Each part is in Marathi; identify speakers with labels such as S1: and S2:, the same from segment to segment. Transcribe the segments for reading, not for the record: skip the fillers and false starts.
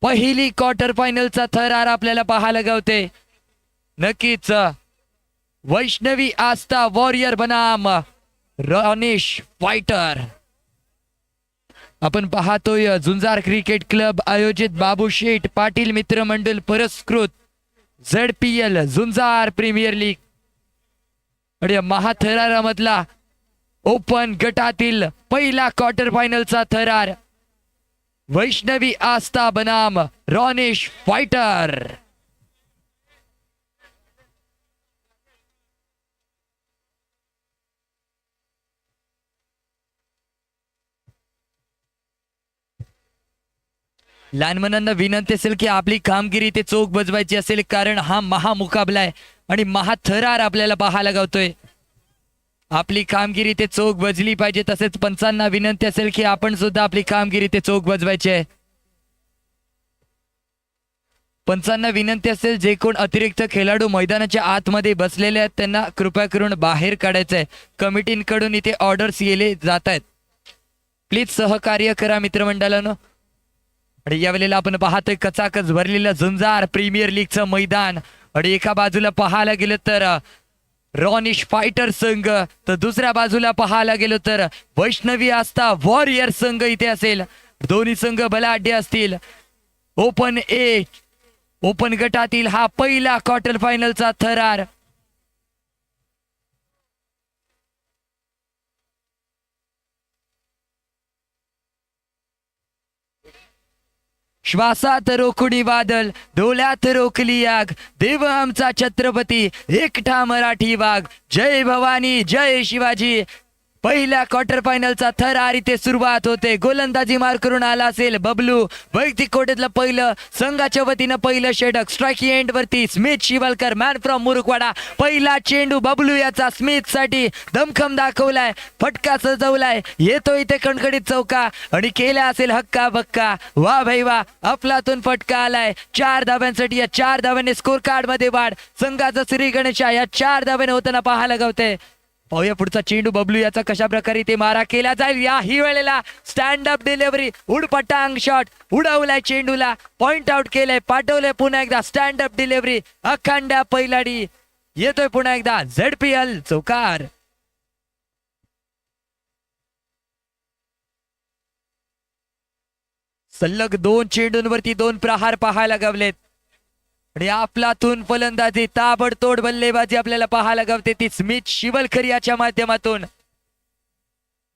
S1: पहिली क्वार्टर फायनलचा थरार आपल्याला पाहायला गावते. नक्कीच वैष्णवी आस्था वॉरियर बनाम रॉनिश फायटर. आपण पाहतोय झुंजार क्रिकेट क्लब आयोजित बाबू शेठ पाटील मित्रमंडळ पुरस्कृत ZPL झुंजार प्रीमियर लीग आणि महाथरारामधला ओपन गटातील पहिला क्वार्टर फायनलचा थरार वैष्णवी आस्था बनाम रॉनिश फायटर. लहान मुलांना विनंती असेल की आपली कामगिरी ते चोख बजवायची असेल, कारण हा महामुकाबला आहे आणि महाथरार आपल्याला पाहायला गावतोय. आपली कामगिरी ते चोख बजली पाहिजे. तसेच पंचांना विनंती असेल की आपण सुद्धा आपली कामगिरी ते चोख बजवायची आहे. पंचांना विनंती असेल जे कोण अतिरिक्त खेळाडू मैदानाच्या आतमध्ये बसलेले आहेत त्यांना कृपया करून बाहेर काढायचं आहे. कमिटींकडून इथे ऑर्डर्स येले जात आहेत. प्लीज सहकार्य करा मित्रमंडळानं. आणि यावेळेला आपण पाहतोय कचाकच भरलेलं झुंजार प्रीमियर लीगचं मैदान. आणि एका बाजूला पाहायला गेलं तर रॉनिश फायटर संघ, तर दुसऱ्या बाजूला पाहायला गेलो तर वैष्णवी आस्था वॉरियर संघ इथे असेल. दोन्ही संघ बलाढ्य असतील. ओपन गटातील हा पहिला क्वार्टर फायनलचा थरार. श्वासात रोखुणी वादळ, डोळ्यात रोखली आग, देव आमचा छत्रपती एकटा मराठी वाघ. जय भवानी जय शिवाजी. पहिल्या क्वार्टर फायनलचा थरार इथे सुरुवात होते. गोलंदाजी मार करून आला असेल बबलू. वैयक्तिक कोट्यातलं पहिलं, संघाच्या वतीनं पहिलं षटक. स्ट्राईक एंड वरती स्मिथ शिवलकर मॅन फ्रॉम मुरुकवाडा. पहिला चेंडू बबलू याचा स्मिथ साठी दमखम दाखवलाय. फटका सजवलाय. येतो इथे कणकणीत चौका आणि केला असेल हक्का बक्का. वा भाई वा, अफलातून फटका आलाय. 4 धाव्यांसाठी या 4 धाव्याने स्कोर कार्ड मध्ये वाढ. संघाचा श्री गणेशा या 4 धाव्याने होताना पाहायला गावते. पाहूया पुढचा चेंडू बबलू याचा कशा प्रकारे ते मारा केला जाईल. याही वेळेला स्टँड अप डिलिव्हरी, उडपटांग शॉट, उडवलाय चेंडूला, पॉइंट आउट केलंय, पाठवलंय पुन्हा एकदा स्टँड अप डिलिव्हरी. अखंड पैलाडी येतोय पुन्हा एकदा. ZPL चौकार. सलग 2 चेंडूंवरती 2 प्रहार पाहायला गावलेत आणि आपलातून फलंदाजी, ताबडतोड बल्लेबाजी आपल्याला पाहायला गावते ती स्मिथ शिवलकर याच्या माध्यमातून.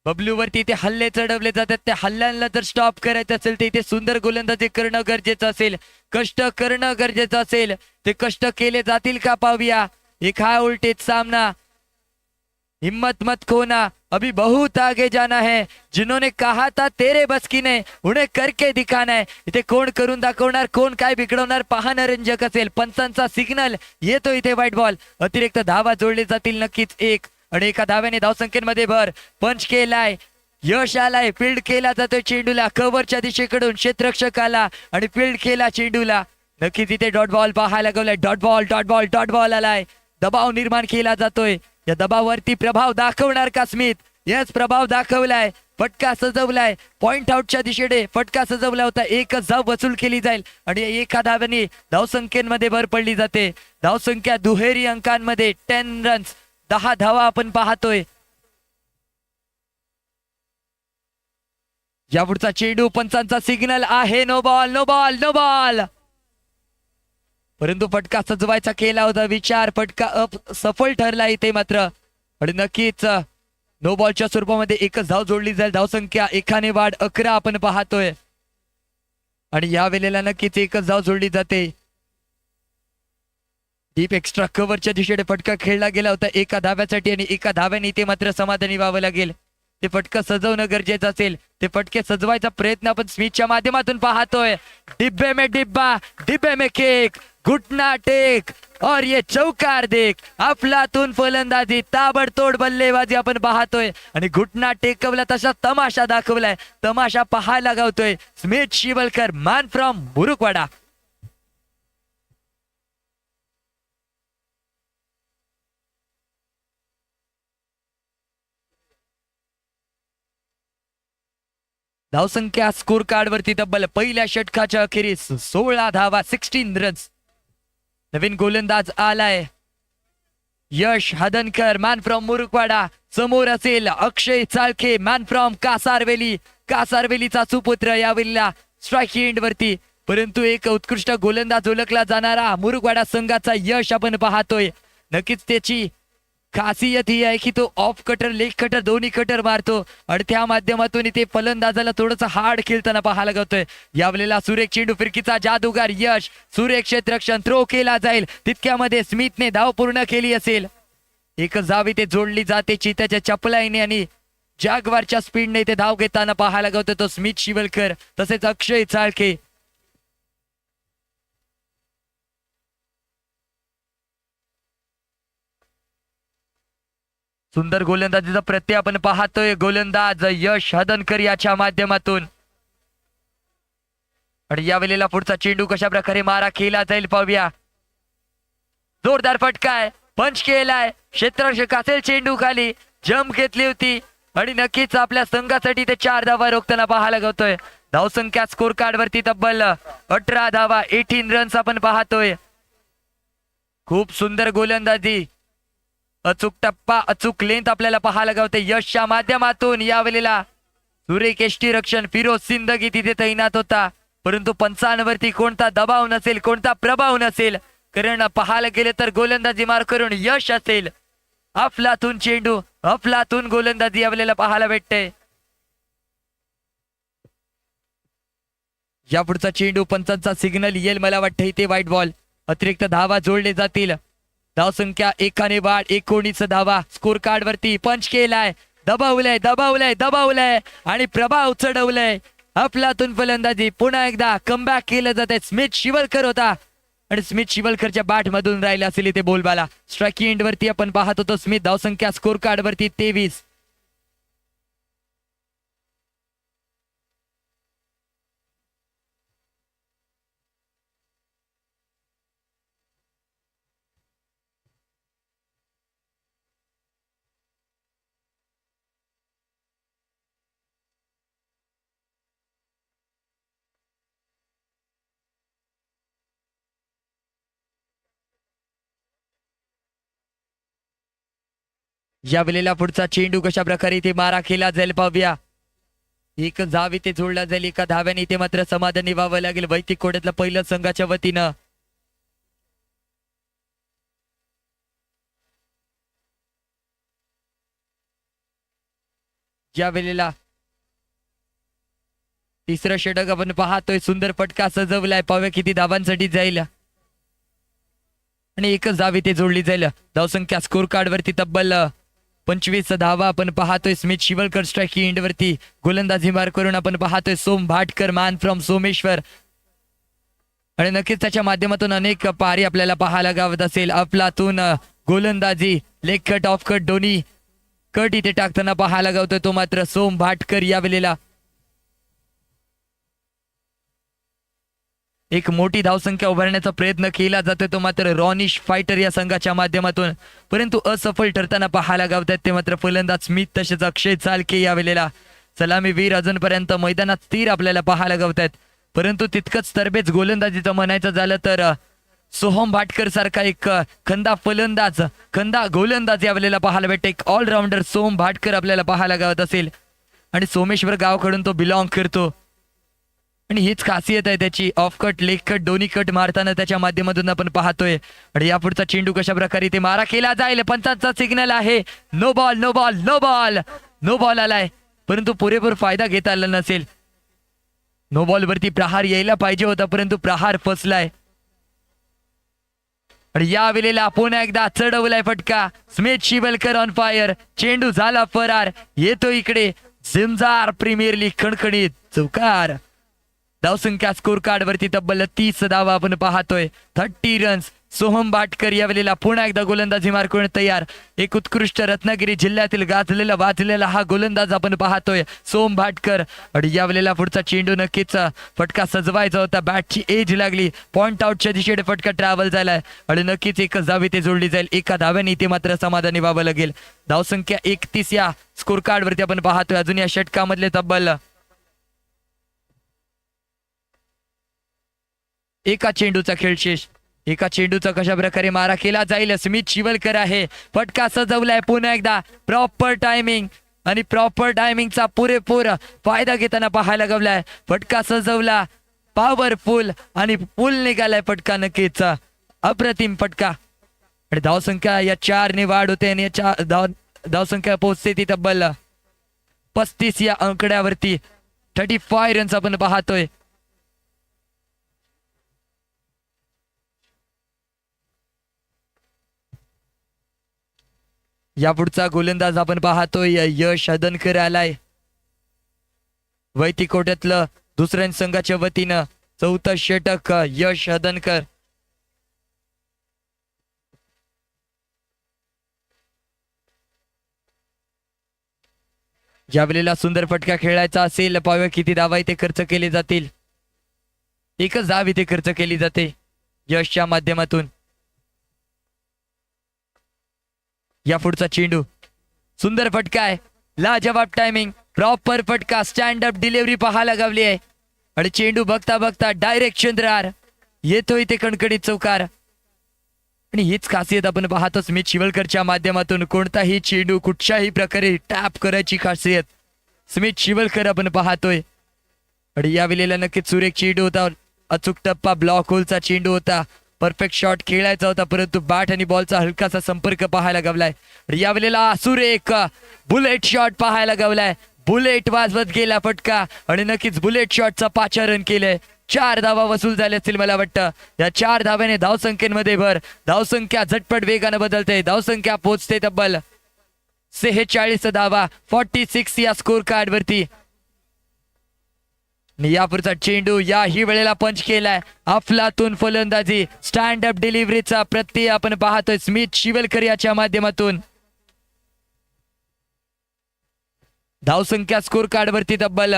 S1: बबलूवरती ते हल्ले चढवले जातात. त्या हल्ल्यांना जर स्टॉप करायचं असेल तर इथे सुंदर गोलंदाजी करणं गरजेचं असेल, कष्ट करणं गरजेचं असेल. ते कष्ट केले जातील का पाहूया. एक हा उलटीत सामना. हिम्मत मत खोना, अभी बहुत आगे जाना है. जिन्होंने कहा था तेरे बस की नाही, उन्हें करके दिखाना है. इथे कोण करून दाखवणार, कोण काय बिघडवणार पाहणं रंजक असेल. पंचांचा सिग्नल येतो इथे. White ball. अतिरिक्त धावा जोडले जातील नक्कीच. 1 आणि एका धाव्याने धावसंख्येमध्ये भर. पंच केलाय, यश आलाय. फील्ड केला जातोय चेंडूला कव्हरच्या दिशेकडून. क्षेत्ररक्षकाला आणि फील्ड केला चेंडूला. नक्कीच इथे डॉट बॉल पाहायला गेलाय. डॉट बॉल आलाय. दबाव निर्माण केला जातोय. या दबावावरती प्रभाव दाखवणार का स्मिथ. यस, प्रभाव दाखवलाय. फटका सजवलाय. पॉइंट आउटच्या दिशेने फटका सजवला होता. एकच धाव वसूल केली जाईल आणि एका धाव्याने धावसंख्येमध्ये भर पडली जाते. धावसंख्या दुहेरी अंकांमध्ये 10 रन्स, 10 धावा आपण पाहतोय. यापुढचा चेंडू पंचांचा सिग्नल आहे. No ball. परंतु फटका सजवायचा केला होता विचार. फटका सफल ठरला इथे मात्र. आणि नक्कीच नो बॉलच्या स्वरूपामध्ये एकच धाव जोडली जाईल. धावसंख्या एकाने वाढ 11 आपण पाहतोय आणि या वेळेला नक्कीच एकच धाव जोडली जाते. डीप एक्स्ट्रा कव्हरच्या दिशेने फटका खेळला गेला होता एका धाव्यासाठी आणि एका धाव्याने इथे मात्र समाधानी व्हावं लागेल. ते फटका सजवणं गरजेचं असेल. ते फटके सजवायचा प्रयत्न आपण स्मिथच्या माध्यमातून पाहतोय. डिब्बे में डिब्बा, डिब्बे में केक, घुटना टेक और ये चौकार देख. अफलातून फलंदाजी, ताबडतोड बल्लेबाजी आपण पाहतोय आणि घुटना टेकवला तसा तमाशा दाखवलाय. तमाशा पाहायला गावतोय. Smith Shivalkar man from Murukwada. धावसंख्या स्कोर कार्ड वरती तब्बल पहिल्या षटकाच्या अखेरीस 16 धावा, 16 रन्स. नवीन गोलंदाज आलाय यश हदनकर, मॅन फ्रॉम मुरुकवाडा. समोर असेल अक्षय चाळके, मॅन फ्रॉम कासारवेली. कासारवेलीचा सुपुत्र यावेळेला स्ट्राईक एंड वरती. परंतु एक उत्कृष्ट गोलंदाज ओळखला जाणारा मुरुकवाडा संघाचा यश आपण पाहतोय. नक्कीच त्याची खासियत ही आहे की तो ऑफ कटर, लेग कटर दोन्ही कटर मारतो आणि त्या माध्यमातून ते फलंदाजाला थोडंसं हार्ड खेळताना पाहायला लागतोय. यावेळेला सुरेख चेंडू फिरकीचा जादूगार यश, सुरेख क्षेत्ररक्षण, थ्रो केला जाईल तितक्यामध्ये स्मिथने धाव पूर्ण केली असेल. एक जावी ते जोडली जाते चित्याच्या चपलाईने आणि जागवारच्या स्पीडने ते धाव घेताना पाहायला लागतोय तो स्मिथ शिवलकर तसेच अक्षय चाळके. सुंदर गोलंदाजीचा प्रत्यय आपण पाहतोय गोलंदाज यश हदनकर याच्या माध्यमातून. आणि यावेळेला पुढचा चेंडू कशा प्रकारे मारा केला जाईल पाहूया. जोरदार फटकाय, पंच केलाय, क्षेत्ररक्षक असेल चेंडू खाली, जम्प घेतली होती आणि नक्कीच आपल्या संघासाठी ते 4 धावा रोखताना पाहायला लागतोय. धावसंख्या स्कोर कार्ड वरती तब्बल 18 धावा, 18 रन्स आपण पाहतोय. खूप सुंदर गोलंदाजी, अचूक टप्पा, अचूक लेंथ आपल्याला पाहायला गावते यशच्या माध्यमातून. यावेळेला सुरेख यष्टीरक्षण फिरोज सिंदगी तिथे तैनात होता, परंतु पंचांवरती कोणता दबाव नसेल, कोणता प्रभाव नसेल, कारण पाहायला गेले तर गोलंदाजी मार करून यश असेल. अफलातून चेंडू, अफलातून गोलंदाजी यावेळेला पाहायला भेटते. या पुढचा चेंडू पंचांचा सिग्नल येईल मला वाटतं इथे व्हाईट बॉल. अतिरिक्त धावा जोडले जातील. धावसंख्या 1 वाढ, 19 धावा. स्कोर कार्ड वरती पंच केलाय, दबावलंय दबावलंय दबावलंय आणि प्रभाव चढवलंय. अफलातून फलंदाजी पुन्हा एकदा कमबॅक केलं जाते. स्मिथ शिवलकर होता आणि स्मिथ शिवलकरच्या बॅट मधून राहिला असेल इथे बोलबाला. स्ट्राईक एंड वरती आपण पाहत होतो स्मिथ. धावसंख्या स्कोर कार्ड वरती 23. या वेळेला पुढचा चेंडू कशा प्रकारे इथे मारा केला जाईल पाहूया. एक जावी ते जोडला जाईल, एका धाव्याने इथे मात्र समाधानी व्हावं लागेल वैदिक कोड्यातल्या पहिल्या संघाच्या वतीनं. या वेळेला तिसरं षटक आपण पाहतोय. सुंदर फटका सजवलाय, पाहूया किती धावांसाठी जाईल आणि एकच धाव ते जोडली जाईल. धावसंख्या स्कोर कार्ड वरती तब्बल 25 धावा आपण पाहतोय. स्मिथ शिवलकर स्ट्राईक एंड वरती गोलंदाजी मार करून आपण पाहतोय सोम भाटकर, मॅन फ्रॉम सोमेश्वर. आणि नक्कीच त्याच्या माध्यमातून अनेक पारी आपल्याला पाहायला गावत असेल. अफलातून गोलंदाजी, लेग कट, ऑफ कट दोन्ही कट इथे टाकताना पाहायला गावतोय तो मात्र सोम भाटकर. या वेळेला एक मोठी धावसंख्या उभारण्याचा प्रयत्न केला जातोय तो मात्र रॉनिश फायटर या संघाच्या माध्यमातून, परंतु असफल ठरताना पाहायला गावतात ते मात्र फलंदाज स्मिथ तसेच अक्षय चालके. या वेळेला सलामीवीर अजूनपर्यंत मैदानात स्थिर आपल्याला पाहायला गावतात, परंतु तितकंच तरबेज गोलंदाजीचं म्हणायचं झालं तर सोहम भाटकर सारखा एक खंदा फलंदाज, खंदा गोलंदाज या वेळेला पाहायला भेटते. एक ऑलराऊंडर सोम भाटकर आपल्याला पाहायला गावत असेल आणि सोमेश्वर गावाकडून तो बिलॉंग करतो आणि हीच खासियत आहे त्याची. ऑफ कट, लेग कट दोन्ही कट मारताना त्याच्या माध्यमातून आपण पाहतोय. आणि यापुढचा चेंडू कशा प्रकारे ते मारा केला जाईल. पंचांचा सिग्नल आहे no ball, no ball, no ball. No ball आलाय, परंतु पुरेपूर फायदा घेता आला नसेल. नो बॉल वरती प्रहार यायला पाहिजे होता, परंतु प्रहार फसलाय. आणि या वेळेला पुन्हा एकदा चढवलाय फटका. Smith Shivalkar on fire. चेंडू झाला फरार. येतो इकडे झिंजार प्रीमियर लीग खणखणीत चौकार. धावसंख्या स्कोर कार्ड वरती तब्बल 30 धावा आपण पाहतोय. 30 रन्स. सोहम भाटकर या वेळेला पुन्हा एकदा गोलंदाजी मार करून तयार. एक उत्कृष्ट रत्नागिरी जिल्ह्यातील गाजलेला वाजलेला हा गोलंदाज आपण पाहतोय सोहम भाटकर. आणि या वेळेला पुढचा चेंडू नक्कीच फटका सजवायचा होता. बॅटची एज लागली, पॉइंट आउटच्या दिशेने फटका ट्रॅव्हल झालाय आणि नक्कीच एकच धाव इथे जोडली जाईल. एका धाव्याने इथे मात्र समाधानी व्हावं लागेल. धावसंख्या 31 या स्कोर कार्ड वरती आपण पाहतोय. अजून या षटकामधले तब्बल एका चेंडूचा खेळशेष. एका चेंडूचा कशा प्रकारे मारा केला जाईल. स्मित शिवलकर आहे. फटका सजवलाय पुन्हा एकदा. प्रॉपर टायमिंग आणि प्रॉपर टायमिंगचा पुरेपूर फायदा घेताना पाहायला गवलाय. फटका सजवला, पॉवरफुल आणि फुल निघालाय फटका. नक्कीच अप्रतिम फटका. आणि धावसंख्या या 4ने वाढ होते आणि या धावसंख्या पोहोचते ती तब्बल 35 या आकड्यावरती. 35 रन्स आपण पाहतोय. या पुढचा गोलंदाज आपण पाहतोय यश हदनकर आलाय. वैती कोट्यातलं दुसऱ्या संघाच्या वतीनं 4थं षटक यश हदनकर. ज्यावेळेला सुंदर फटका खेळायचा असेल, पाहूया किती धावा इथे खर्च केले जातील. एकच धाव इथे खर्च केली जाते यशच्या माध्यमातून. या पुढचा चेंडू सुंदर फटका आहे. लाजवाब टायमिंग, प्रॉपर फटका, स्टँड अप डिलिव्हरी पाहायला गावली आहे. आणि चेंडू बघता बघता डायरेक्ट चंद्रार येतोय ते कणकणीत चौकार. आणि हीच खासियत आपण पाहतो स्मित शिवलकरच्या माध्यमातून. कोणताही चेंडू कुठच्याही प्रकारे टॅप करायची खासियत स्मित शिवलकर आपण पाहतोय. आणि या वेळेला नक्कीच सुरेख चेंडू होता. अचूक टप्पा, ब्लॉक होलचा चेंडू होता. परफेक्ट शॉट खेळायचा होता, परंतु बॅट आणि बॉलचा हलकासा संपर्क पाहायला गवलाय. या वेळेला सुरेख बुलेट शॉट पाहायला गवलाय. बुलेट वाजवत गेला फटका आणि नक्कीच बुलेट शॉटचा 5 रन केले. 4 धावा वसूल झाले असतील मला वाटतं. या 4 धाव्याने धावसंख्येमध्ये भर. धावसंख्या झटपट वेगानं बदलते. धावसंख्या पोहोचते तब्बल 46 धावा, 46 या स्कोर कार्ड वरती. या पुढचा चेंडू याही वेळेला पंच केलाय. अफलातून फलंदाजी, स्टँड अप डिलिव्हरीचा प्रत्यय आपण पाहतोय स्मित शिवलकर याच्या माध्यमातून. धावसंख्या स्कोर कार्ड वरती तब्बल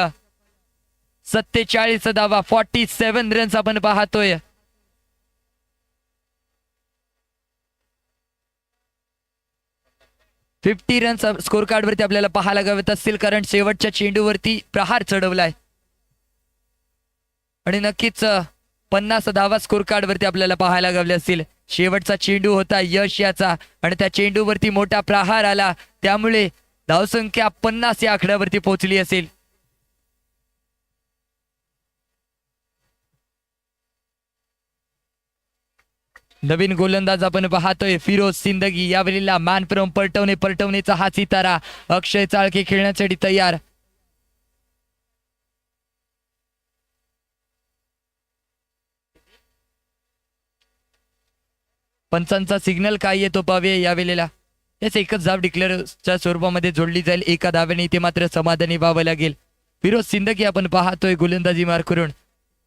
S1: 47 धावा, 47 रन्स आपण पाहतोय. फिफ्टी रन्स स्कोर कार्ड वरती आपल्याला पाहायला गावत असतील, कारण शेवटच्या चेंडूवरती प्रहार चढवलाय. आणि नक्कीच 50 धावा स्कोर कार्ड वरती आपल्याला पाहायला गावले असतील. शेवटचा चेंडू होता यश याचा आणि त्या चेंडूवरती मोठा प्रहार आला, त्यामुळे धावसंख्या 50 या आकड्यावरती पोहोचली असेल. नवीन गोलंदाज आपण पाहतोय फिरोज सिंदगी. यावेळेला मॅन फ्रॉम परटवणेचा हा सितारा अक्षय चाळके खेळण्यासाठी तयार. पंचांचा सिग्नल काय येतो पाहूया यावेळेला. याच एकच धाव डिक्लेअरच्या स्वरूपामध्ये जोडली जाईल. एका धाव्याने इथे मात्र समाधानी व्हावं लागेल. फिरोज सिंदगी आपण पाहतोय गोलंदाजी मार करून.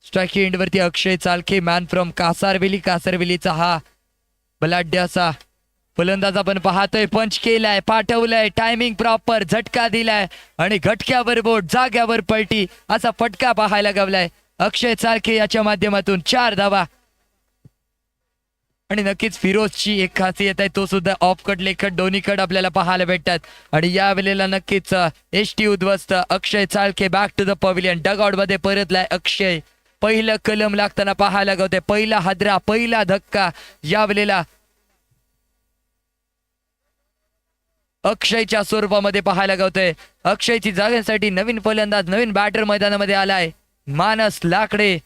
S1: स्ट्राईक एंड वरती अक्षय चालके, मॅन फ्रॉम कासारवेलीचा हा बलाढ्य असा फलंदाज आपण पाहतोय. पंच केलाय, पाठवलाय, टायमिंग प्रॉपर, झटका दिलाय आणि घटक्यावर बोट, जाग्यावर पलटी असा फटका पाहायला गावलाय अक्षय चालके याच्या माध्यमातून. 4 धावा. आणि नक्कीच फिरोजची एक खासियत आहे, तो सुद्धा ऑफ कट लेग कट दोन्ही कट आपल्याला पाहायला भेटतात. आणि या वेळेला नक्कीच एसटी उद्ध्वस्त Akshay Chalke back to the pavilion. Dugout मध्ये परतलाय अक्षय. पहिलं कलम लागताना पाहायला गावते, पहिला हादरा, पहिला धक्का या वेळेला अक्षयच्या स्वरूपामध्ये पाहायला गावतोय. अक्षयची जागेसाठी नवीन फलंदाज, नवीन बॅटर मैदानामध्ये आलाय, मानस लाकडे.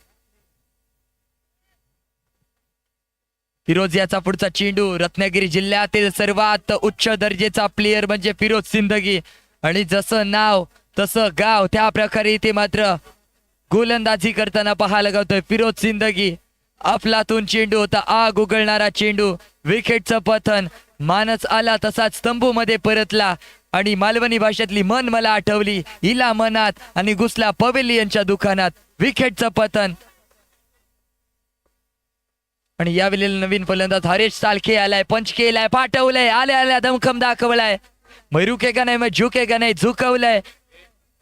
S1: फिरोज याचा पुढचा चेंडू. रत्नागिरी जिल्ह्यातील सर्वात उच्च दर्जेचा प्लेयर म्हणजे फिरोज सिंदगी. आणि जसं नाव तसं गाव, त्या प्रकारे इथे मात्र गोलंदाजी करताना पाहायला गावतोय फिरोज सिंदगी. अफलातून चेंडू होता, आग उगळणारा चेंडू, विकेटचं पतन. मानस आला तसाच तंबू मध्ये परतला आणि मालवणी भाषेतली मन मला आठवली, हिला मनात आणि घुसला पवेलियनच्या दुकानात. विकेटचं पतन. आणि यावेळेला नवीन फलंदाज हरेश सालखे आलाय. पंच केलाय, पाठवलंय, आल्या दमखम दाखवलाय. मैरुके का नाही मग झुके का नाही, झुकवलंय.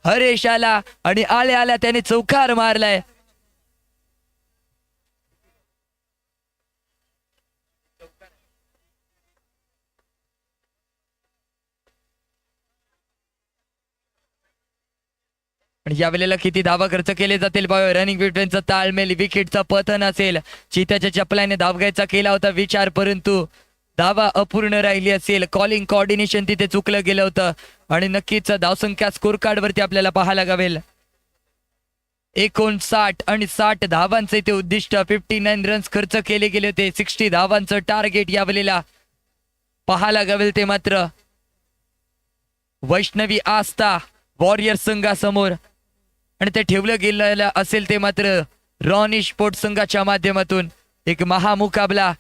S1: हरेश आला आणि आल्या त्याने चौकार मारलाय. आणि यावेळेला किती धावा खर्च केले जातील बाबा. रनिंग बिटवीनचं ताळमेल, विकेटचं पतन असेल, चित्याच्या चपलाने धाव घ्यायचा केला होता विचार, परंतु धावा अपूर्ण राहिली असेल. कॉलिंग कॉर्डिनेशन तिथे चुकलं गेलं होतं आणि नक्कीच धावसंख्या स्कोर कार्ड वरती आपल्याला पाहायला गावेल. 59 आणि 60 धावांचे ते उद्दिष्ट, 59 रन्स खर्च केले गेले होते. 60 धावांचं टार्गेट यावेळेला पाहायला गावेल ते मात्र वैष्णवी आस्था वॉरियर संघासमोर, आणि ते ठेवलं गेलेलं असेल ते मात्र रॉनी स्पोर्ट संघाच्या माध्यमातून एक महामुकाबला.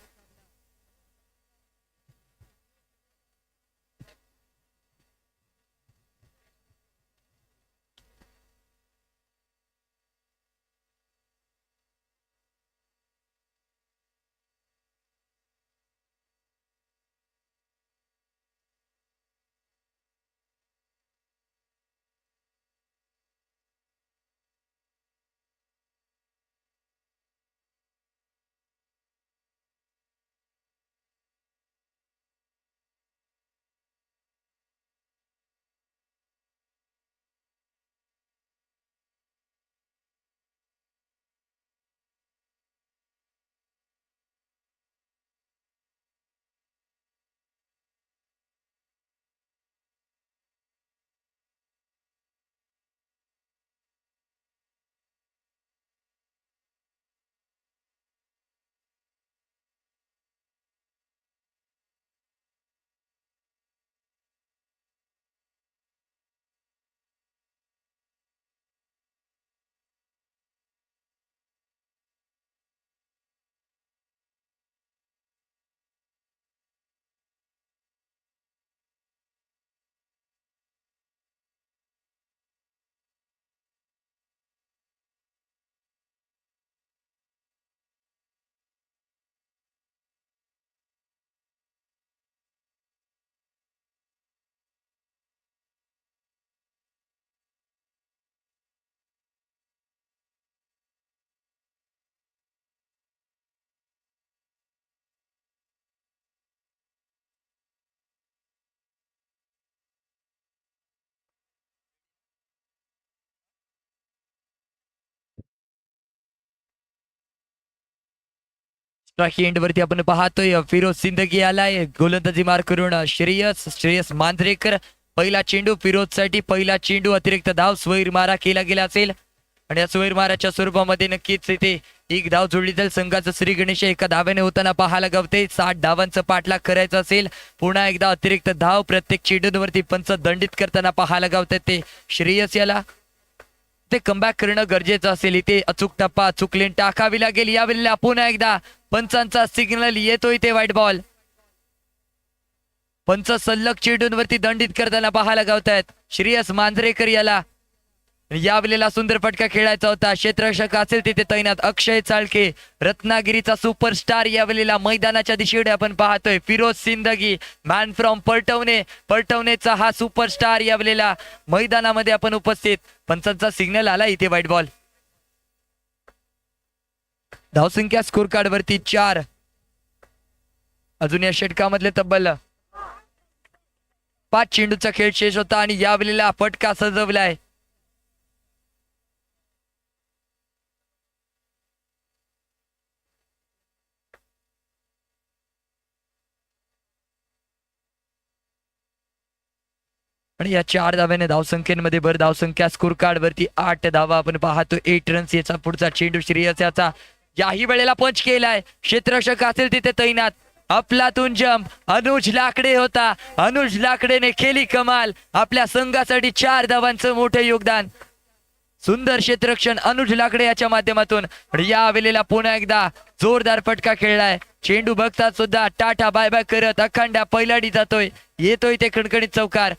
S1: एंड वरती आपण पाहतोय फिरोज सिंदगी आलाय गोलंदाजी मार करून. श्रेयस मांजरेकर पहिला चेंडू फिरोज साठी, पहिला चेंडू अतिरिक्त धाव स्वैर मारा केला गेला असेल आणि या स्वैर माराच्या स्वरूपामध्ये नक्कीच इथे एक धाव जोडली जाईल. संघाचं श्री गणेश एका धाव्याने होताना पाहायला गावते. 60 धावांचं पाठलाग करायचं असेल, पुन्हा एकदा अतिरिक्त धाव प्रत्येक चेंडूवरती पंच दंडित करताना पाहायला गावतात ते श्रेयस याला. ते कमबॅक करणं गरजेचं असेल. इथे अचूक टप्पा अचूक लेन टाकावी लागेल. यावेळेला पुन्हा एकदा पंचांचा सिग्नल येतोय ते व्हाईट बॉल. पंच सलग चेंडूंवरती दंडित करताना पाहायला गावतायत श्रेयस मांजरेकर याला. यावेळेला सुंदर फटका खेळायचा होता. क्षेत्ररक्षक असेल तिथे तैनात अक्षय चाळके, रत्नागिरीचा सुपरस्टार यावेळेला मैदानाच्या दिशेने आपण पाहतोय. फिरोज सिंदगी मॅन फ्रॉम पलटवणेचा हा सुपरस्टार यावेळेला मैदानामध्ये आपण उपस्थित. पंचांचा सिग्नल आला इथे व्हाईट बॉल. धावसंख्या स्कोर कार्ड वरती 4. अजून या षटकामधले तब्बल 5 चेंडूचा खेळ शेष होता आणि यावेळेला फटका सजवलाय. आणि या 4 धाव्याने धावसंख्येमध्ये भर. धावसंख्या स्कोर कार्ड वरती 8 धावा आपण पाहतो. 8 रन्स. याचा पुढचा चेंडू श्रेयस याचा याही वेळेला पंच केलाय. क्षेत्ररक्षक असेल तिथे तैनात अफलातून जंप अनुज लाकडे होता. अनुज लाकडेने केली कमाल. आपल्या संघासाठी 4 धावांचं मोठं योगदान. सुंदर क्षेत्ररक्षण अनुज लाकडे याच्या माध्यमातून. या वेळेला पुन्हा एकदा जोरदार फटका खेळलाय. चेंडू बघतात सुद्धा टाटा बाय बाय करत अखंडा पैलाडी जातोय. येतोय ते खणखणीत चौकार.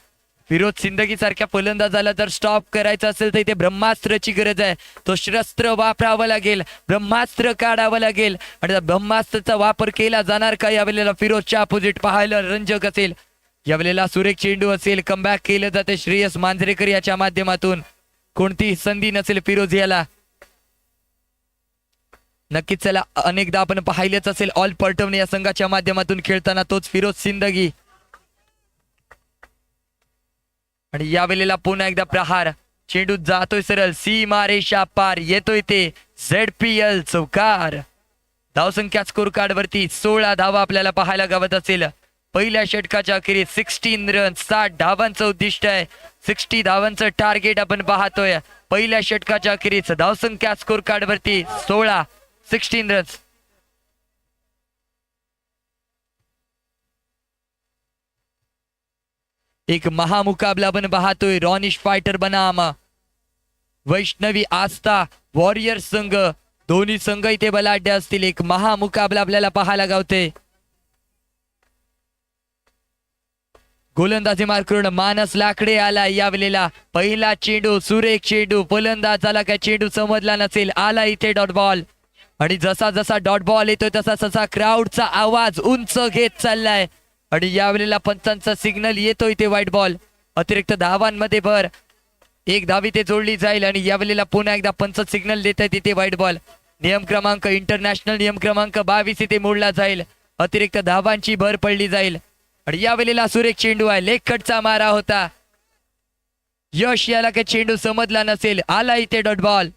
S1: फिरोज सिंदगी सारख्या फलंदाजाला जर स्टॉप करायचं असेल तर इथे ब्रह्मास्त्राची गरज आहे. तो शस्त्र वापरावं लागेल, ब्रह्मास्त्र काढावं लागेल आणि ब्रह्मास्त्राचा वापर केला जाणार का यावेळेला फिरोजच्या अपोजिट पाहायला रंजक असेल. यावेळेला सुरेख चेंडू असेल. कमबॅक केलं जाते श्रेयस मांजरेकर याच्या माध्यमातून. कोणतीही संधी नसेल फिरोज याला. नक्कीच त्याला अनेकदा आपण पाहिलेच असेल ऑल पलटवणे या संघाच्या माध्यमातून खेळताना तोच फिरोज सिंदगी. आणि यावेळेला पुन्हा एकदा प्रहार चेंडू जातोय सरळ सीमारेषा पार, येतोय ते ZPL चौकार. धावसंख्या स्कोर कार्ड वरती 16 धावा आपल्याला पाहायला गावत असेल. पहिल्या षटकाच्या अखेरीस 16 रन, 60 धावांचं उद्दिष्ट आहे. 60 धावांचं टार्गेट आपण पाहतोय पहिल्या षटकाच्या अखेरीस. धावसंख्या स्कोर कार्ड वरती 16 रन्स. एक महामुकाबला आपण पाहतोय. रॉनिश फायटर बनाम वैष्णवी आस्था वॉरियर संघ, दोन्ही संघ इथे बलाढ्य असतील. एक महामुकाबला आपल्याला पाहायला गावते. गोलंदाजी मार्क करून मानस लाकडे आला यावेळेला. पहिला चेंडू, सुरेख चेंडू, फलंदाज झाला काय चेंडू समजला नसेल, आला इथे डॉट बॉल. आणि जसा जसा डॉट बॉल येतोय तसा तसा क्राऊडचा आवाज उंच घेत चाललाय. आणि यावेळेला पंचांचा सिग्नल येतोय ते व्हाईट बॉल. अतिरिक्त धावांमध्ये भर, एक धावी ते जोडली जाईल. आणि यावेळेला पुन्हा एकदा पंच सिग्नल देत आहे तिथे व्हाईट बॉल. नियम क्रमांक, इंटरनॅशनल नियम क्रमांक 22 इथे मोडला जाईल. अतिरिक्त धावांची भर पडली जाईल. आणि यावेळेला सुरेख चेंडू आहे, लेग कटचा मारा होता. यश याला काही चेंडू समजला नसेल, आला इथे डॉट बॉल.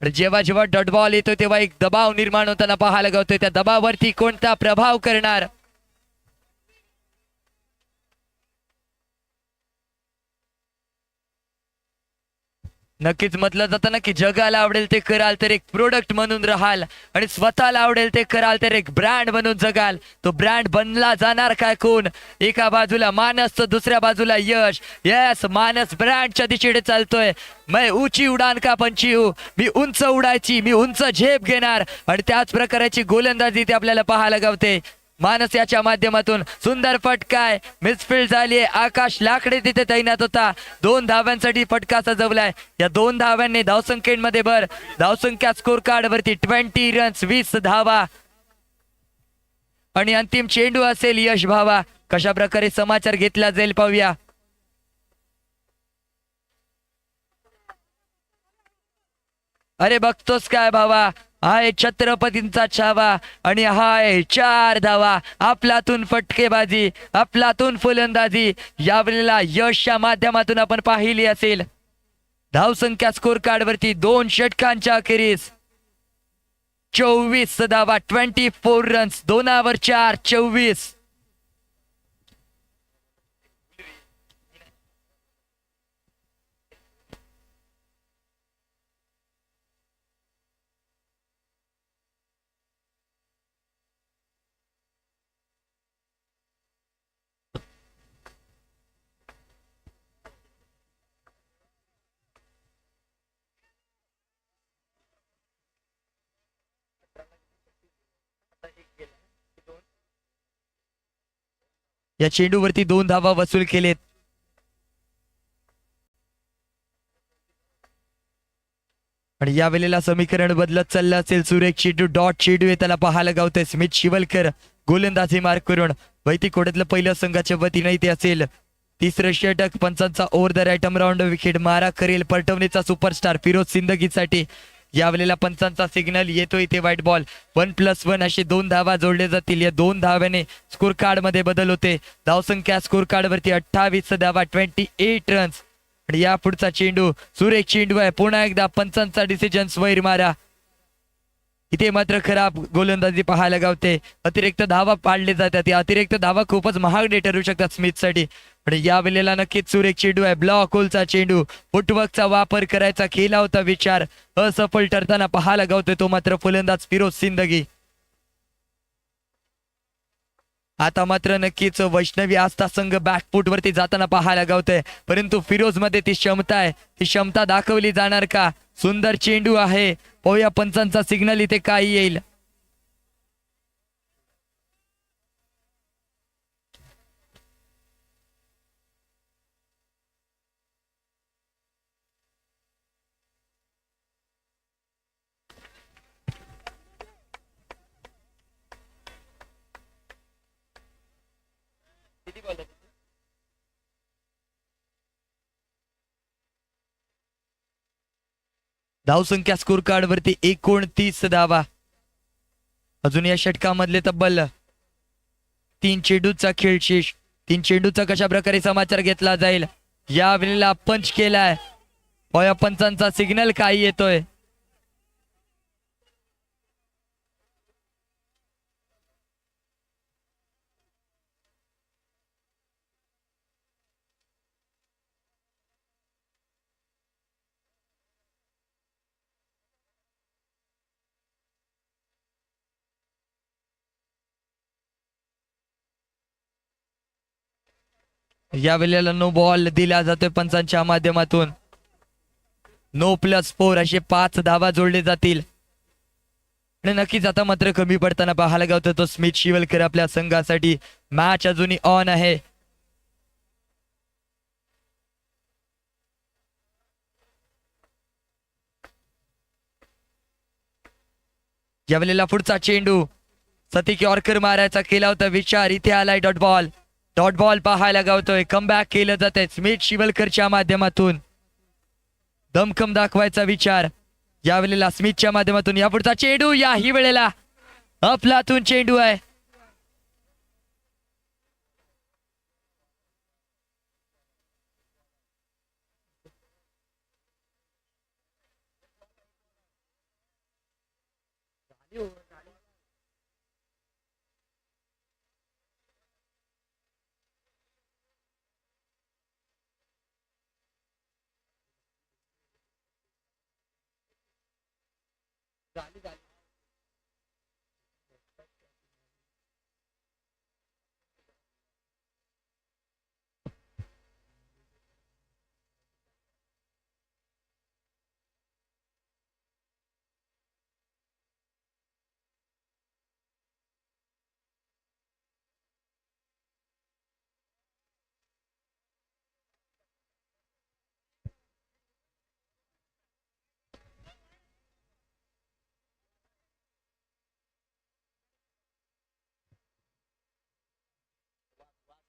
S1: जेव्हा जेव्हा डॉट बॉल येतो तेव्हा एक दबाव निर्माण होताना पाहायला गावतोय. त्या दबावावरती कोणता प्रभाव करणार, नक्कीच म्हटलं जातं ना की जगाला आवडेल ते कराल तर एक प्रोडक्ट म्हणून राहाल, आणि स्वतःला आवडेल ते कराल तर एक ब्रँड म्हणून जगाल. तो ब्रँड बनला जाणार काय कोण? एका बाजूला मानस तर दुसऱ्या बाजूला यश. यस, मानस ब्रँडच्या दिशेने चालतोय. मैं ऊंची उडान का पंछी हूं, मी उंच उडायची, मी उंच झेप घेणार. आणि त्याच प्रकारची गोलंदाजी ते आपल्याला पाहायला गावते. मानस याच्या माध्यमातून सुंदर फटकाय, मिसफील्ड झाली. आकाश लाकडे तिथे तैनात होता. 2 धाव्यांसाठी फटका सजवलाय. या 2 धाव्यांनी धावसंख्येमध्ये भर. धावसंख्या स्कोर कार्ड वरती 20 रन्स, 20 धावा. आणि अंतिम चेंडू असेल यश भावा. कशा प्रकारे समाचार घेतला जाईल पाहूया. अरे बघतोस काय भावा, हाय छत्रपतींचा छावा. आणि हाय 4 धावा. आपलातून फटकेबाजी, आपलातून फलंदाजी यावेळेला यशच्या माध्यमातून आपण पाहिली असेल. धावसंख्या स्कोर कार्ड वरती 2 षटकांच्या अखेरीस 24 धावा, 24 रन्स, 2वर 4, 24. या चेंडूवरती 2 धावा वसूल केलेत. आणि या वेळेला समीकरण बदलत चाललं असेल. सुरेख चेंडू, डॉट चेंडू आहे त्याला पाहायला गावतंय. स्मित शिवलकर गोलंदाजी मार्क करून वैतिकोड्यातलं पहिलं संघाच्या वतीनं इथे असेल. 3रं षटक, पंचांचा over the right round wicket मारा करेल परटवणीचा सुपरस्टार फिरोज सिंदगीसाठी. यावेळेला पंचांचा सिग्नल येतो इथे व्हाईट बॉल. 1+1 असे 2 धावा जोडले जातील. या 2 धाव्याने स्कोर कार्ड मध्ये बदल होते. धावसंख्या स्कोर कार्ड वरती 28 धावा, 28 रन्स. आणि या पुढचा चेंडू सुरेख चेंडू आहे. पुन्हा एकदा पंचांचा डिसिजन स्वैर मारा. इथे मात्र खराब गोलंदाजी पाहायला गावते. अतिरिक्त धावा पाडले जातात. या अतिरिक्त धावा खूपच महागडे ठरू शकतात स्मिथसाठी. आणि या वेळेला नक्कीच सुरेख चेंडू आहे. ब्लॉक होलचा चेंडू, फुटवर्कचा वापर करायचा केला होता विचार, असफल ठरताना पाहायला गावतोय तो मात्र फलंदाज फिरोज सिंदगी. आता मात्र नक्कीच वैष्णवी आस्था संघ बॅकफूट वरती जाताना पाहायला गावतंय. परंतु फिरोज मध्ये ती क्षमता आहे, ती क्षमता दाखवली जाणार का? सुंदर चेंडू आहे. पाहूया पंचांचा सिग्नल इथे काय येईल. धावसंख्या स्कोर कार्ड वरती 29 धावा. अजून या षटकामधले तब्बल 3 चेंडूचा खेळ शेष. 3 चेंडूचा कशा प्रकारे समाचार घेतला जाईल. या वेळेला पंच केलाय. या पंचांचा सिग्नल काय येतोय. या वेळेला नो बॉल दिला जातोय पंचांच्या माध्यमातून. नो+4 असे 5 धावा जोडले जातील. आणि नक्कीच आता मात्र कमी पडताना पाहायला गावतो तो स्मित शिवलकर आपल्या संघासाठी. मॅच अजूनही ऑन आहे. यावेळेला पुढचा चेंडू सतिक यॉर्कर मारायचा केला होता विचार. इथे आलाय डॉट बॉल पाहायला गावतोय. कमबॅक केलं जातंय स्मित शिवलकरच्या माध्यमातून. दमखम दाखवायचा विचार यावेळेला स्मितच्या माध्यमातून. या पुढचा चेंडू याही वेळेला अफलातून चेंडू आहे.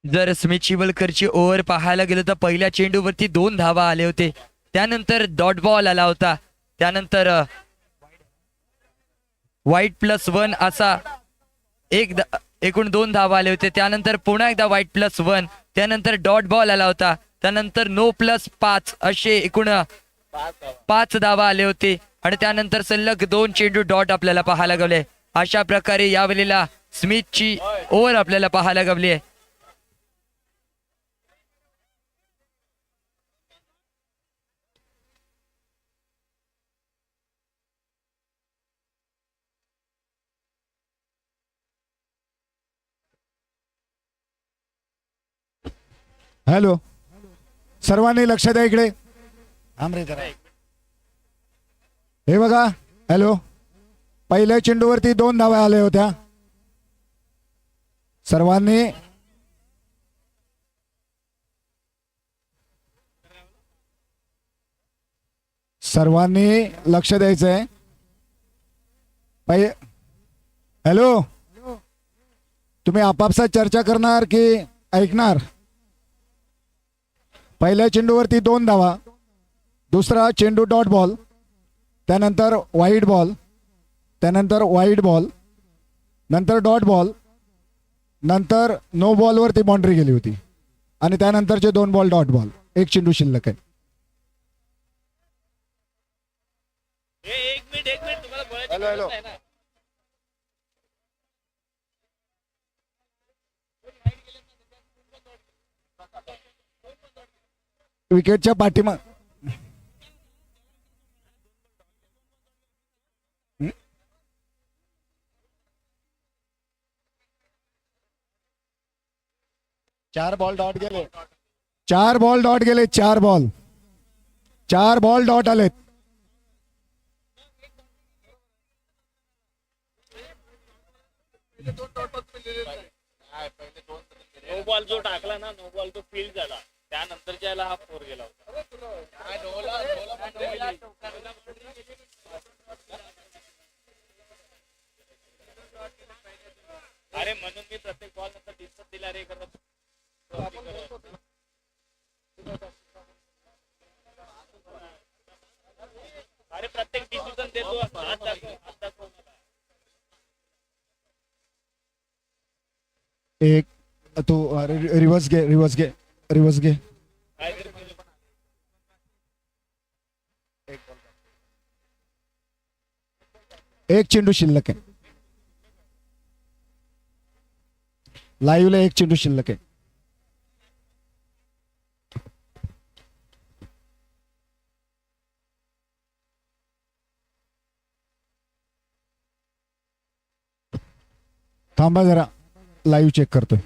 S1: जर स्मित शिवलकरची ओव्हर पाहायला गेलं तर पहिल्या चेंडूवरती 2 धावा आले होते. त्यानंतर डॉट बॉल आला होता. त्यानंतर white+1 असा एकूण 2 धावा आले होते. त्यानंतर पुन्हा एकदा white+1. त्यानंतर डॉट बॉल आला होता. त्यानंतर नो+5 असे एकूण 5 धावा आले होते. आणि त्यानंतर सलग 2 चेंडू डॉट आपल्याला पाहायला गावले. अशा प्रकारे यावेळेला स्मिथची ओव्हर आपल्याला पाहायला गावली आहे.
S2: हॅलो, सर्वांनी लक्ष द्या इकडे. हे बघा, हॅलो, पहिल्या चेंडूवरती 2 धावा आल्या होत्या. सर्वांनी लक्ष द्यायचंय. हॅलो, तुम्ही आपापसात चर्चा करणार की ऐकणार? पहिल्या चेंडूवरती 2 धावा, दुसरा चेंडू डॉट बॉल, त्यानंतर वाईड बॉल, त्यानंतर वाईड बॉल, नंतर डॉट बॉल, नंतर नो बॉलवरती बाउंड्री गेली होती आणि त्यानंतरचे 2 बॉल डॉट बॉल. 1 चेंडू शिल्लक आहे.
S3: एक मिनिट तुम्हाला
S2: हॅलो हॅलो, विकेटच्या पाठीमा 4 बॉल डॉट गेले. 4 बॉल डॉट गेले. 4 बॉल डॉट आलेत.
S3: नो बॉल जो टाकला ना, नो बॉल तो फील्ड झाला. त्यानंतर ज्याला हा 4 गेला होता. अरे म्हणून मी प्रत्येक बॉल नंतर डिस्टन्स दिला रे करत. अरे प्रत्येक डिसिजन देतो. हात दाखव.
S2: एक तो रिवर्स घे. एक चेंडू शिल्लक आहे. लाईव्हला एक चेंडू शिल्लक आहे. थांबा जरा, लाईव्ह चेक करतोय.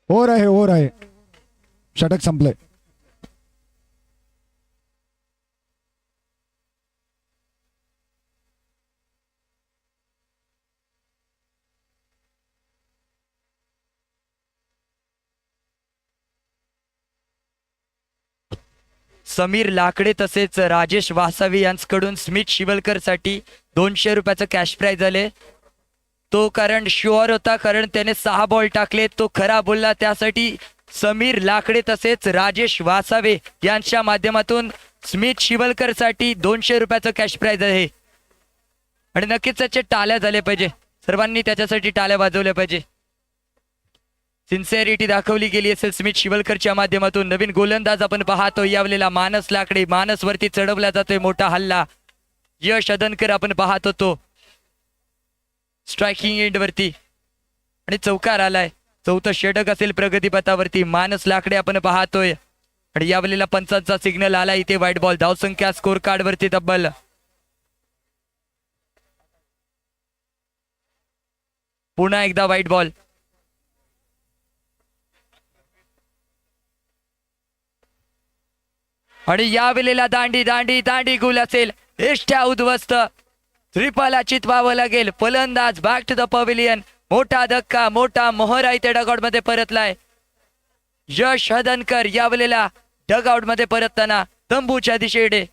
S2: ओव्हर आहे. षटक संपलंय.
S1: समीर लाकडे तसेच राजेश वासावी यांच्याकडून स्मिथ शिवलकर साठी 200 रुपयाचं कॅश प्राइज आले. तो कारण शुअर होता, कारण त्याने 6 बॉल टाकले. तो खरा बोलला, त्यासाठी समीर लाकडे तसेच राजेश वासावे यांच्या माध्यमातून स्मिथ शिवलकर साठी 200 रुपयाचं कॅश प्राइज आहे. आणि नक्कीच त्याचे टाळ्या झाले पाहिजे. सर्वांनी त्याच्यासाठी टाळ्या वाजवल्या पाहिजे. सिन्सिअरिटी दाखवली गेली असेल स्मिथ शिवलकरच्या माध्यमातून. नवीन गोलंदाज आपण पाहतो यावलेला मानस लाकडे. मानस वरती चढवला जातोय मोठा हल्ला. यश अदनकर आपण पाहत होतो स्ट्रायकिंग एंड वरती आणि चौकार आलाय. चौथं षटक असेल प्रगतीपथावरती. मानस लाकडे आपण पाहतोय आणि यावलेला पंचांचा सिग्नल आला. इथे व्हाईट बॉल. धावसंख्या स्कोर कार्ड वरती तब्बल पुन्हा एकदा व्हाईट बॉल. आणि यावेळेला दांडी दांडी दांडी गुल असेल. एष्ट्या उद्ध्वस्त. त्रिपाला चितवावं लागेल. फलंदाज बॅक टू द पवेलियन. मोठा धक्का, मोठा मोहरा इथे डगआउट मध्ये परतलाय. यश हदनकर यावेळेला डगआउट मध्ये परतताना तंबूच्या दिशेकडे.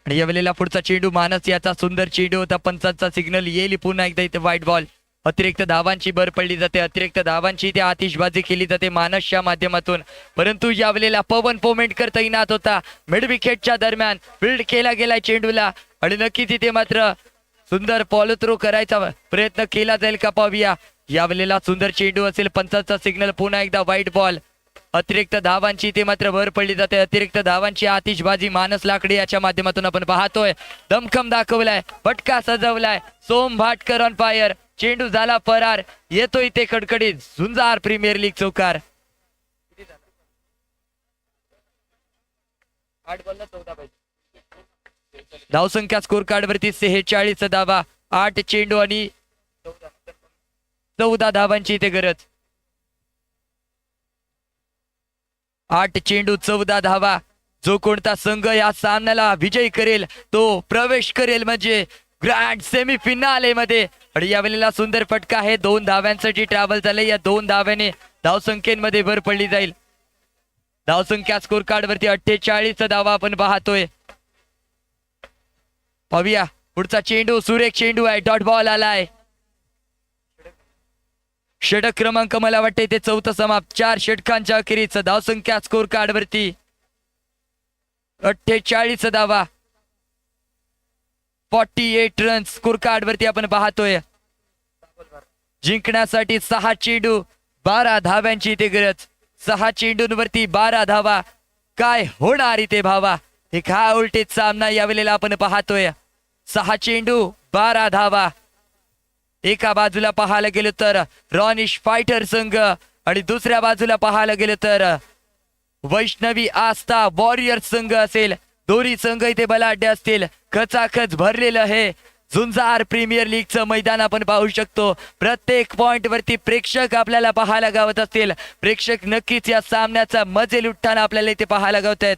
S1: आणि यावेळेला पुढचा चेंडू मानस याचा सुंदर चेंडू होता. पंचांचा सिग्नल येईल पुन्हा एकदा इथे व्हाईट बॉल. अतिरिक्त धावांची भर पडली जाते. अतिरिक्त धावांची इथे आतिषबाजी केली जाते मानसच्या माध्यमातून. परंतु यावेळेला पवन पोमेंटकर तैनात होता. मिड विकेटच्या दरम्यान फील्ड केला गेला चेंडूला आणि नक्कीच इथे मात्र सुंदर फॉलो थ्रू करायचा प्रयत्न केला जाईल का पाहूया. यावेळेला सुंदर चेंडू असेल. पंचांचा सिग्नल पुन्हा एकदा व्हाईट बॉल. अतिरिक्त धावांची इथे मात्र भर पडली जाते. अतिरिक्त धावांची आतिषबाजी मानस लाकडे याच्या माध्यमातून आपण पाहतोय. दमखम दाखवलाय, फटका सजवलाय. सोम भाटकर ऑन फायर. चेंडू झाला फरार. येतो इथे कडकडीत झुंजार प्रीमियर लीग चौकार. धावसंख्या स्कोर कार्ड वरती 46 धावा. 8 चेंडू आणि 14 धावांची इथे गरज. 8 चेंडू 14 धावा. जो कोणता संघ या सामन्याला विजयी करेल तो प्रवेश करेल म्हणजे ग्रँड सेमी फिनाले मध्ये. आणि यावेळेला सुंदर फटका आहे. 2 धाव्यांसाठी ट्रॅव्हल झाले. या 2 धाव्याने धावसंख्येमध्ये भर पडली जाईल. धावसंख्या स्कोर कार्ड वरती 48 धावा आपण पाहतोय. पाहूया पुढचा चेंडू. सुरेख चेंडू आहे. डॉट बॉल आलाय. षटक क्रमांक मला वाटते ते 4थं समाप्त. 4 षटकांच्या अखेरीच धावसंख्या स्कोर कार्ड वरती 48 धावा. 48 रन स्कोर कार्ड वरती आपण पाहतोय. जिंकण्यासाठी 6 चेंडू 12 धाव्यांची इथे गरज. 6 चेंडूंवरती 12 धावा. काय होणार इथे भावा. एक हा उलटीत सामना यावेळेला आपण पाहतोय. 6 चेंडू 12 धावा. एका बाजूला पाहायला गेलो तर रॉनिश फायटर संघ आणि दुसऱ्या बाजूला पाहायला गेलो तर वैष्णवी आस्था वॉरियर संघ असेल. दोन्ही संघ इथे बलाढ्य असतील. खचाखच भरलेलं आहे झुंजार प्रीमियर लीगचं मैदान आपण पाहू शकतो. प्रत्येक पॉइंट वरती प्रेक्षक आपल्याला पाहायला गावत असतील. प्रेक्षक नक्कीच या सामन्याचा मजे लुटताना आपल्याला इथे पाहायला गावत आहेत.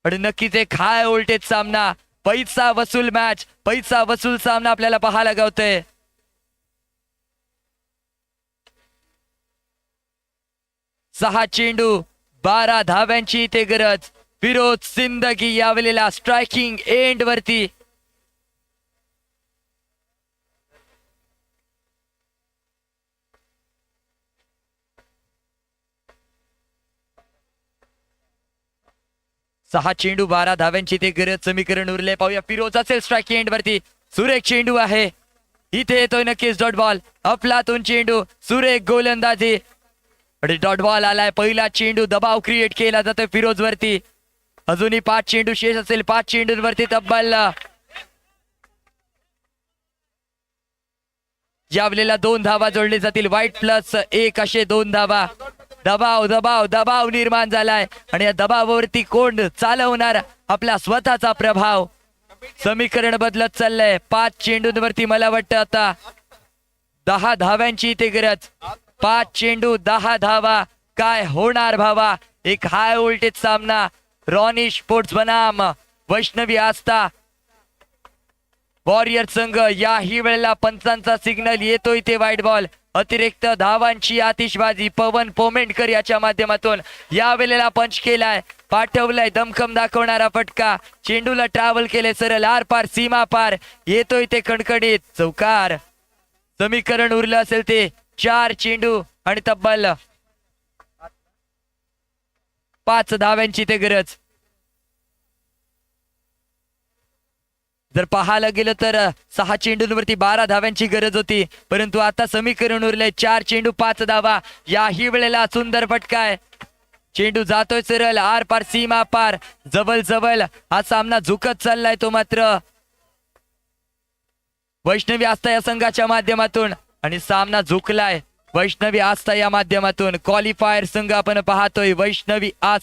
S1: आणि नक्कीच एक हाय व्होल्टेज सामना. पैसा वसूल मॅच. पैसा वसूल सामना आपल्याला पाहायला गावतोय. सहा चेंडू 12 धाव्यांची इथे गरज. फिरोज सिंदगी यावेळेला स्ट्रायकिंग एंड वरती. सहा चेंडू 12 धाव्यांची ते गरज समीकरण उरले. पाहूया फिरोज असेल स्ट्राइक एंड वरती. सुरेख चेंडू आहे. इथे येतोय नक्कीच डॉट बॉल. अफलातून चेंडू. सुरेख गोलंदाजी आणि डॉट बॉल आलाय. पहिला चेंडू दबाव क्रिएट केला जातोय फिरोज वरती. अजूनही 5 चेंडू शेष असेल. 5 चेंडूंवरती तब्बल यावेळेला 2 धावा जोडले जातील. वाईट प्लस 1 असे 2 धावा. दबाव दबाव दबाव निर्माण झालाय आणि या दबावावरती कोण चालवणार आपला स्वतःचा प्रभाव. समीकरण बदलत चाललंय. 5 चेंडूंवरती मला वाटतं आता 10 धाव्यांची इथे गरज. 5 चेंडू 10 धावा. काय होणार भावा. एक हाय व्होल्टेज सामना. रॉनिश स्पोर्ट्स बनाम वैष्णवी आस्था वॉरियर संघ. याही वेळेला पंचांचा सिग्नल येतो इथे व्हाईट बॉल. अतिरिक्त धावांची आतिषबाजी पवन पोमेंटकर याच्या माध्यमातून या वेळेला पंच केलाय. पाठवलाय दमखम दाखवणारा फटका. चेंडूला ट्रॅव्हल केले सरळ आर पार सीमा पार. येतो इथे कणकणीत चौकार. समीकरण उरलं असेल ते 4 चेंडू आणि तब्बल 5 धाव्यांची ते गरज. जर पाहायला गेलं तर 6 चेंडूंवरती 12 धाव्यांची गरज होती. परंतु आता समीकरण उरले 4 चेंडू 5 धावा. याही वेळेला सुंदर फटका आहे. चेंडू जातोय सरळ आर पार सीमा पार. जवळ जवळ हा सामना झुकत चाललाय तो मात्र वैष्णवी आस्था या संघाच्या माध्यमातून. आणि सामना झुकलाय वैष्णवी आस्था या माध्यमातून. क्वालिफायर संघ आपण पाहतोय वैष्णवी आस्था.